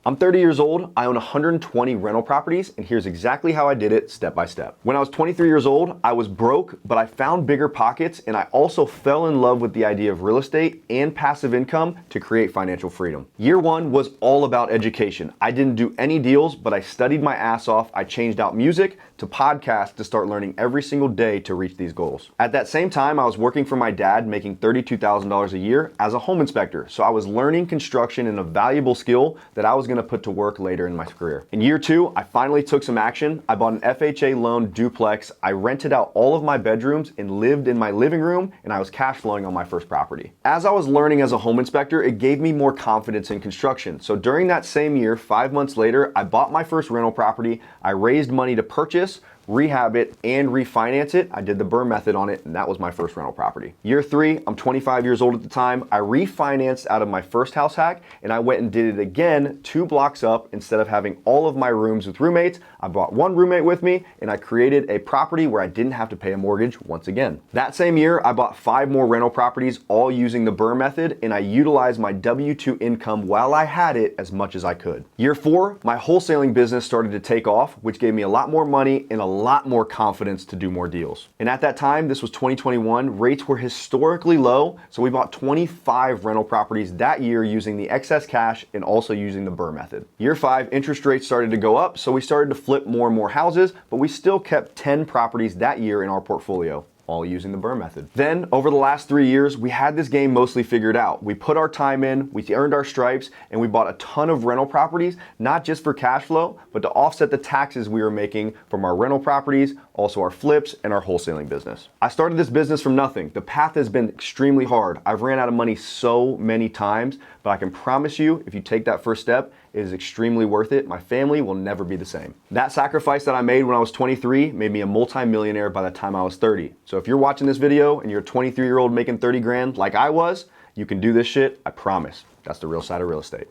I'm 30 years old, I own 120 rental properties, and here's exactly how I did it step by step. When I was 23 years old, I was broke, but I found bigger pockets, and I also fell in love with the idea of real estate and passive income to create financial freedom. Year one was all about education. I didn't do any deals, but I studied my ass off. I changed out music to podcasts to start learning every single day to reach these goals. At that same time, I was working for my dad, making $32,000 a year as a home inspector. So I was learning construction and a valuable skill that I was going to put to work later in my career. In year two, I finally took some action. I bought an FHA loan duplex. I rented out all of my bedrooms and lived in my living room, and I was cash flowing on my first property. As I was learning as a home inspector, it gave me more confidence in construction. So during that same year, 5 months later, I bought my first rental property. I raised money to purchase, rehab it, and refinance it. I did the BRRRR method on it, and that was my first rental property. Year three, I'm 25 years old at the time. I refinanced out of my first house hack, and I went and did it again 2 blocks up. Instead of having all of my rooms with roommates, I brought one roommate with me, and I created a property where I didn't have to pay a mortgage once again. That same year, I bought 5 more rental properties, all using the BRRRR method, and I utilized my W-2 income while I had it as much as I could. Year four, my wholesaling business started to take off, which gave me a lot more money and a lot more confidence to do more deals. And at that time, this was 2021, rates were historically low, so we bought 25 rental properties that year using the excess cash and also using the BRRRR method. Year five, interest rates started to go up, so we started to flip more and more houses, but we still kept 10 properties that year in our portfolio, all using the BRRRR method. Then over the last 3 years, we had this game mostly figured out. We put our time in, we earned our stripes, and we bought a ton of rental properties, not just for cash flow, but to offset the taxes we were making from our rental properties, also our flips and our wholesaling business. I started this business from nothing. The path has been extremely hard. I've ran out of money so many times, but I can promise you, if you take that first step, it is extremely worth it. My family will never be the same. That sacrifice that I made when I was 23 made me a multi-millionaire by the time I was 30. So if you're watching this video and you're a 23-year-old making 30 grand like I was, you can do this shit, I promise. That's the real side of real estate.